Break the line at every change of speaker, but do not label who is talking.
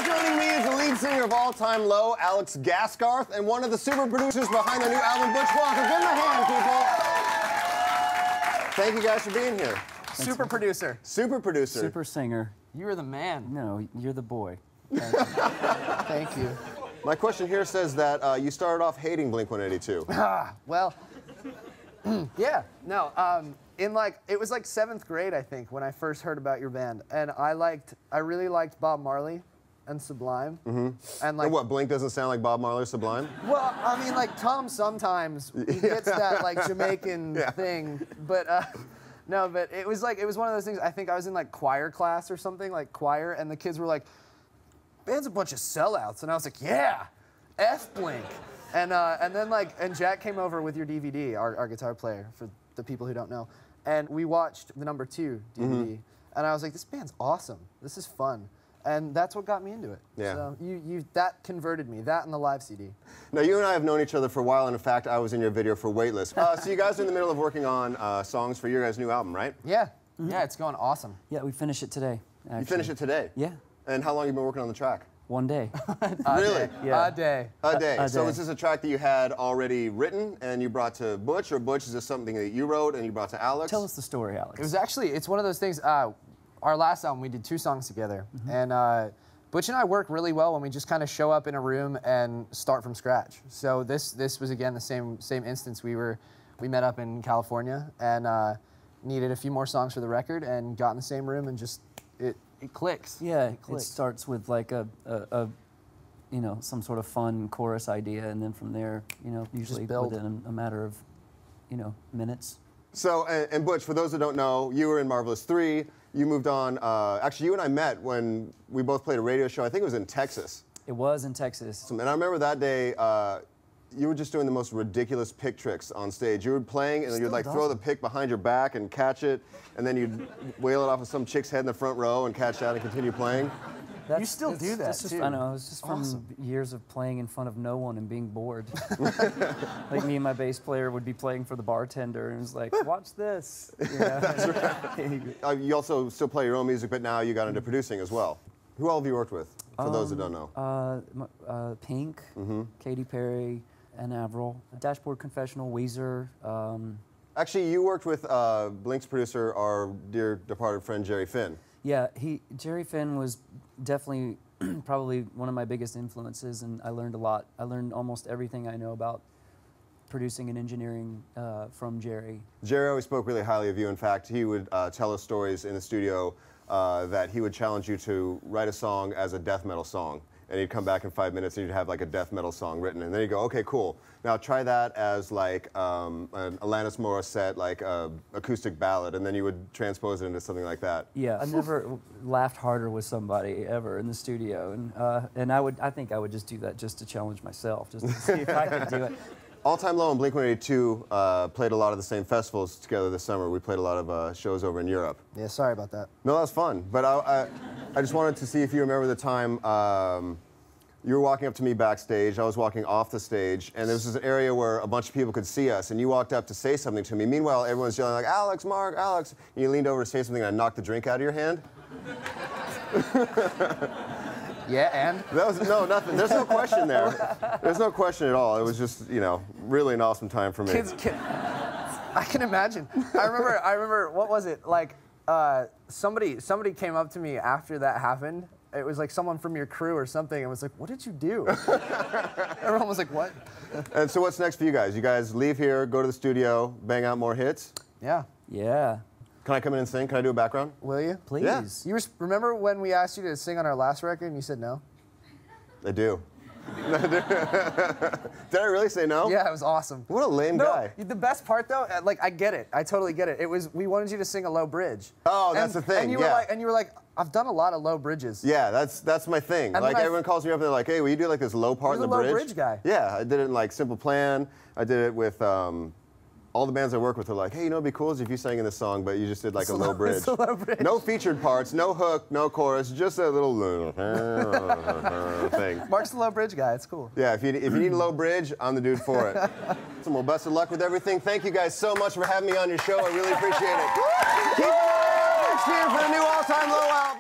Joining me is the lead singer of All Time Low, Alex Gaskarth, and one of the super producers behind their new album, Butch Walker. Give them a hand, people. Thank you guys for being here.
Super producer.
Super producer.
Super singer.
You're the man.
No, you're the boy.
Thank you. Thank you.
My question here says that you started off hating Blink-182.
Well, yeah, no. It was like 7th grade, I think, when I first heard about your band, and I really liked Bob Marley and Sublime. Mm-hmm. And
what, Blink doesn't sound like Bob Marley or Sublime?
Well, I mean, like Tom sometimes he gets that like Jamaican thing, but no, but it was one of those things. I think I was in like choir class or something, like choir, and the kids were like, "Band's a bunch of sellouts," and I was like, "Yeah, F Blink." And then Jack came over with your DVD, our guitar player, for the people who don't know, and we watched the #2 DVD, and I was like, "This band's awesome. This is fun." And that's what got me into it.
Yeah.
So that converted me, that and the live CD.
Now, you and I have known each other for a while, and in fact, I was in your video for Weightless. So you guys are in the middle of working on songs for your guys' new album, right?
Yeah. Yeah, it's going awesome.
Yeah, we finished it today, actually.
You finished it today?
Yeah.
And how long have you been working on the track?
1 day.
Really?
Yeah.
A day.
A day.
A
So
day.
is this a track that you had already written and you brought to Butch, or Butch, is this something that you wrote and you brought to Alex?
Tell us the story, Alex.
It's one of those things, our last album, we did 2 songs together, and Butch and I work really well when we just kind of show up in a room and start from scratch. So this was, again, the same instance. We met up in California and needed a few more songs for the record and got in the same room and just, it clicks.
Yeah,
it clicks.
It starts with like you know, some sort of fun chorus idea, and then from there, you know, usually within a matter of, you know, minutes.
So, and Butch, for those that don't know, you were in Marvelous 3. You moved on. Actually, you and I met when we both played a radio show. I think it was in Texas.
It was in Texas.
And I remember that day, you were just doing the most ridiculous pick tricks on stage. You were playing, and you'd like throw the pick behind your back and catch it, and then you'd whale it off of some chick's head in the front row and catch that and continue playing.
You still do that, too.
I know, it's just from years of playing in front of no one and being bored. Like me and my bass player would be playing for the bartender, and it was like, watch this. You know?
That's right. You also still play your own music, but now you got into producing as well. Who all have you worked with, for those that don't know?
Pink, Katy Perry, and Avril, Dashboard Confessional, Weezer.
Actually, you worked with Blink's producer, our dear departed friend, Jerry Finn.
Yeah, Jerry Finn was definitely probably one of my biggest influences, and I learned a lot. I learned almost everything I know about producing and engineering from Jerry.
Jerry always spoke really highly of you. In fact, he would tell us stories in the studio that he would challenge you to write a song as a death metal song. And he'd come back in 5 minutes and you'd have like a death metal song written. And then you'd go, okay, cool. Now try that as like an Alanis Morissette, like acoustic ballad. And then you would transpose it into something like that.
Yeah, I never laughed harder with somebody ever in the studio. And I think I would just do that just to challenge myself, just to see if I could do it.
All Time Low and Blink-182 played a lot of the same festivals together this summer. We played a lot of shows over in Europe.
Yeah, sorry about that.
No, that was fun. But I just wanted to see if you remember the time you were walking up to me backstage. I was walking off the stage, and there was this area where a bunch of people could see us, and you walked up to say something to me. Meanwhile, everyone's yelling like, Alex, Mark, Alex. And you leaned over to say something, and I knocked the drink out of your hand.
Yeah, and?
That was, no, nothing. There's no question there. There's no question at all. It was just, you know, really an awesome time for me.
I can imagine. I remember, what was it? Like, somebody came up to me after that happened. It was like someone from your crew or something, and was like, what did you do? Everyone was like, what?
And so what's next for you guys? You guys leave here, go to the studio, bang out more hits?
Yeah.
Yeah.
Can I come in and sing? Can I do a background?
Will you?
Please.
Yeah.
You remember when we asked you to sing on our last record and you said no?
I do. Did I really say no?
Yeah, it was awesome.
What a lame guy.
The best part though, like I get it. I totally get it. It was we wanted you to sing a low bridge.
Oh, that's the thing.
And you were like, I've done a lot of low bridges.
Yeah, that's my thing.
And
like everyone calls me up and they're like, hey, will you do like this low part in the bridge?
You're the low bridge guy.
Yeah, I did it in like Simple Plan. I did it with all the bands I work with are like, hey, you know, it'd be cool if you sang in this song, but you just did like a low bridge.
It's a low bridge.
No featured parts, no hook, no chorus, just a little thing.
Mark's the low bridge guy. It's cool.
Yeah, if you need a low bridge, I'm the dude for it. So, well, best of luck with everything. Thank you guys so much for having me on your show. I really appreciate it. Keep an eye out next year for the new All Time Low album.